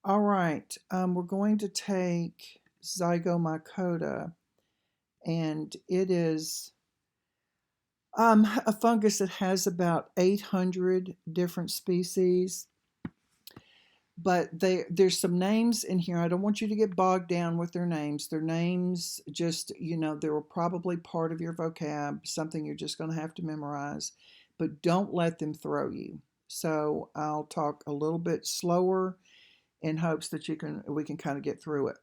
All right, we're going to take Zygomycota, and it is a fungus that has about 800 different species. But there's some names in here. I don't want you to get bogged down with their names. Their names just, they were probably part of your vocab, something you're just going to have to memorize. But don't let them throw you. So I'll talk a little bit slower in hopes that we can kind of get through it.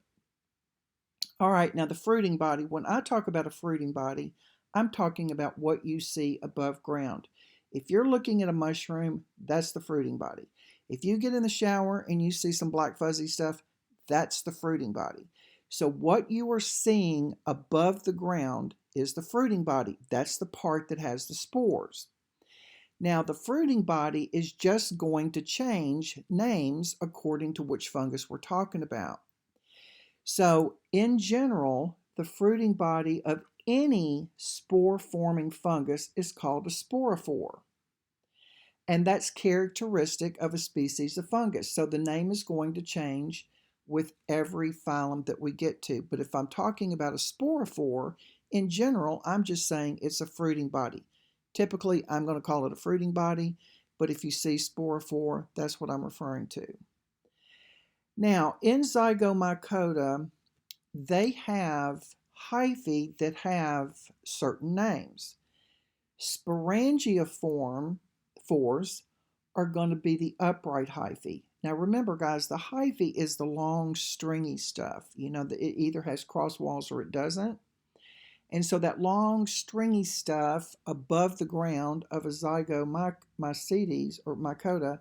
All right, now the fruiting body. When I talk about a fruiting body, I'm talking about what you see above ground. If you're looking at a mushroom, that's the fruiting body. If you get in the shower and you see some black fuzzy stuff, that's the fruiting body. So what you are seeing above the ground is the fruiting body. That's the part that has the spores. Now, the fruiting body is just going to change names according to which fungus we're talking about. So, in general, the fruiting body of any spore forming fungus is called a sporophore. And that's characteristic of a species of fungus. So, the name is going to change with every phylum that we get to. But if I'm talking about a sporophore, in general, I'm just saying it's a fruiting body. Typically, I'm going to call it a fruiting body, but if you see sporophore, that's what I'm referring to. Now, in Zygomycota, they have hyphae that have certain names. Sporangiophores are going to be the upright hyphae. Now remember, guys, the hyphae is the long, stringy stuff. It either has cross walls or it doesn't. And so that long, stringy stuff above the ground of a zygomycetes or mycota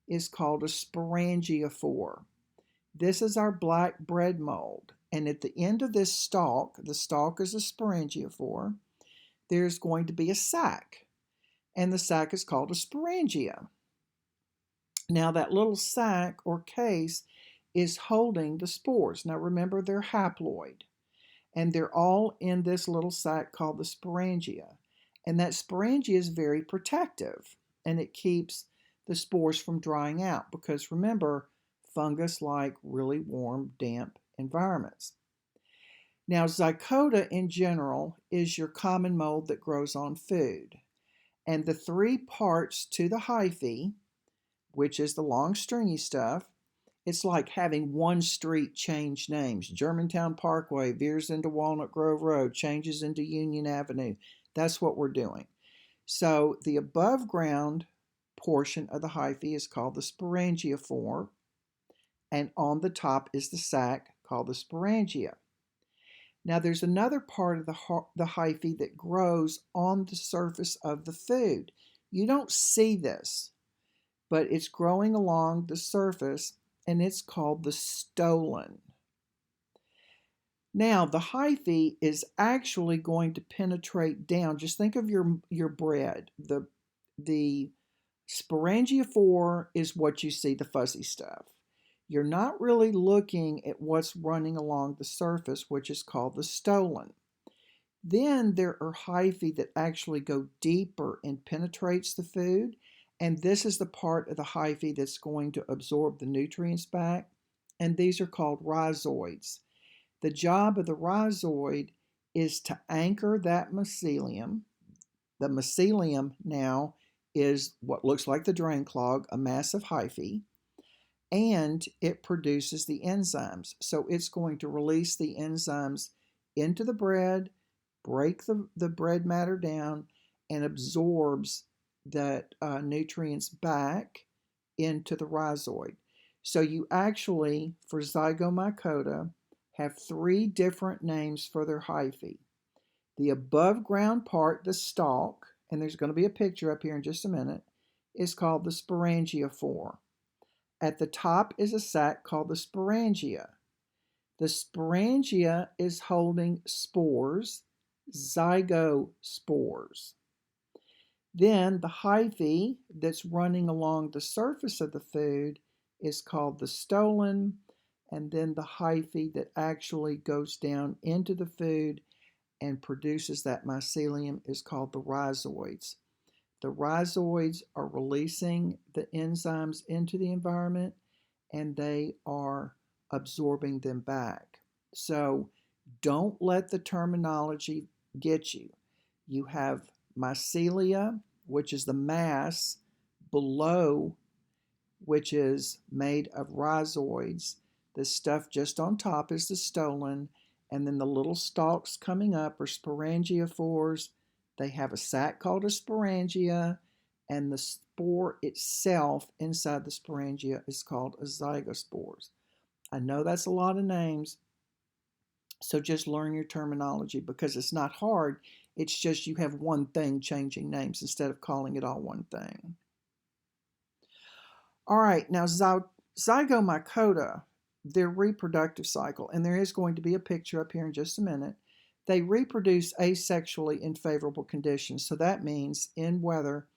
is called a sporangiophore. This is our black bread mold. And at the end of this stalk, the stalk is a sporangiophore, there's going to be a sac. And the sac is called a sporangia. Now, that little sac or case is holding the spores. Now, remember, they're haploid. And they're all in this little sac called the sporangia. And that sporangia is very protective. And it keeps the spores from drying out. Because remember, fungus like really warm, damp environments. Now, Zycota in general is your common mold that grows on food. And the three parts to the hyphae, which is the long stringy stuff, it's like having one street change names. Germantown Parkway veers into Walnut Grove Road, changes into Union Avenue. That's what we're doing. So the above ground portion of the hyphae is called the sporangiophore, and on the top is the sac called the sporangia. Now there's another part of the hyphae that grows on the surface of the food. You don't see this, but it's growing along the surface, and it's called the stolon. Now the hyphae is actually going to penetrate down. Just think of your bread. The sporangiophore is what you see, the fuzzy stuff. You're not really looking at what's running along the surface, which is called the stolon. Then there are hyphae that actually go deeper and penetrates the food, and this is the part of the hyphae that's going to absorb the nutrients back, and these are called rhizoids. The job of the rhizoid is to anchor that mycelium. The mycelium now is what looks like the drain clog, a massive hyphae, and it produces the enzymes. So it's going to release the enzymes into the bread, break the bread matter down, and absorbs that nutrients back into the rhizoid. So you actually, for Zygomycota, have three different names for their hyphae. The above ground part, the stalk, and there's going to be a picture up here in just a minute, is called the sporangiophore. At the top is a sac called the sporangia. The sporangia is holding spores, zygospores. Then the hyphae that's running along the surface of the food is called the stolon, and then the hyphae that actually goes down into the food and produces that mycelium is called the rhizoids. The rhizoids are releasing the enzymes into the environment, and they are absorbing them back. So don't let the terminology get you. You have mycelia, which is the mass below, which is made of rhizoids. The stuff just on top is the stolon, and then the little stalks coming up are sporangiophores. They have a sac called a sporangia, and the spore itself inside the sporangia is called a zygospores. I know that's a lot of names, so just learn your terminology because it's not hard. It's just you have one thing changing names instead of calling it all one thing. All right, now zygomycota, their reproductive cycle, and there is going to be a picture up here in just a minute. They reproduce asexually in favorable conditions. So that means in weather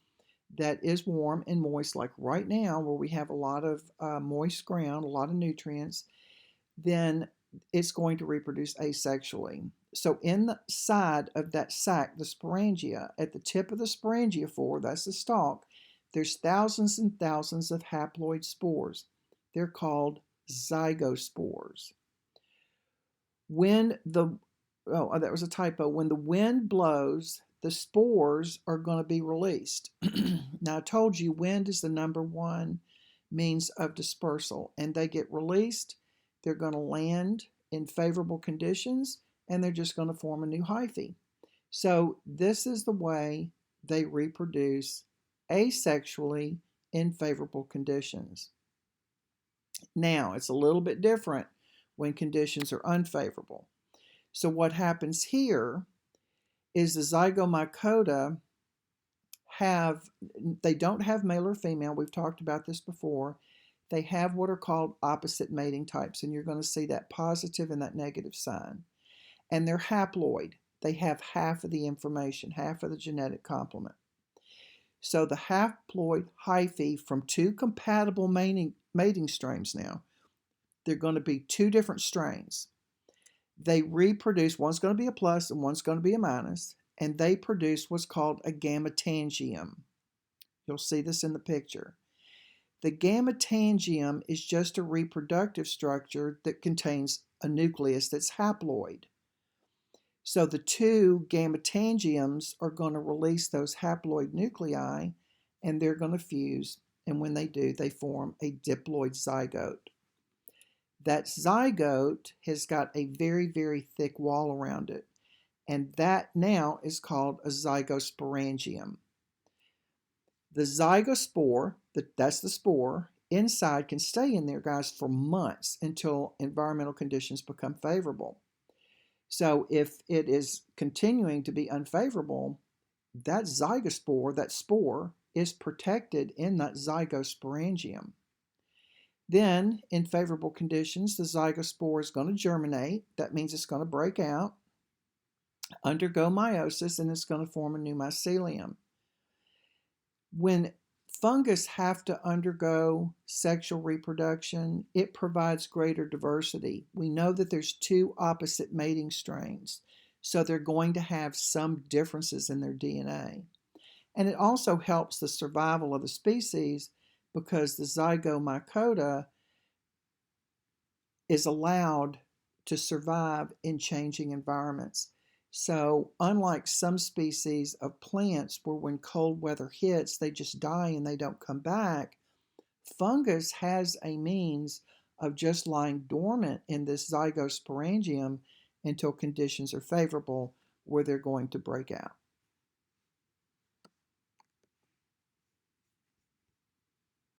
that is warm and moist, like right now, where we have a lot of moist ground, a lot of nutrients, then it's going to reproduce asexually. So in the side of that sac, the sporangia, at the tip of the sporangiophore, that's the stalk, there's thousands and thousands of haploid spores. They're called zygospores. When the, oh, that was a typo. When the wind blows, the spores are going to be released. Now, I told you wind is the number one means of dispersal, and they get released. They're going to land in favorable conditions, and they're just going to form a new hyphae. So this is the way they reproduce asexually in favorable conditions. Now, it's a little bit different when conditions are unfavorable. So what happens here is the zygomycota they don't have male or female. We've talked about this before. They have what are called opposite mating types, and you're going to see that positive and that negative sign. And they're haploid. They have half of the information, half of the genetic complement. So the haploid hyphae from two compatible mating strains now, they're going to be two different strains. They reproduce, one's going to be a plus and one's going to be a minus, and they produce what's called a gametangium. You'll see this in the picture. The gametangium is just a reproductive structure that contains a nucleus that's haploid. So the two gametangiums are going to release those haploid nuclei, and they're going to fuse, and when they do, they form a diploid zygote. That zygote has got a very, very thick wall around it, and that now is called a zygosporangium. The zygospore, that's the spore, inside can stay in there, guys, for months until environmental conditions become favorable. So if it is continuing to be unfavorable, that zygospore, that spore, is protected in that zygosporangium. Then, in favorable conditions, the zygospore is going to germinate. That means it's going to break out, undergo meiosis, and it's going to form a new mycelium. When fungus have to undergo sexual reproduction, it provides greater diversity. We know that there's two opposite mating strains, so they're going to have some differences in their DNA. And it also helps the survival of the species because the zygomycota is allowed to survive in changing environments. So unlike some species of plants where when cold weather hits, they just die and they don't come back, fungus has a means of just lying dormant in this zygosporangium until conditions are favorable where they're going to break out.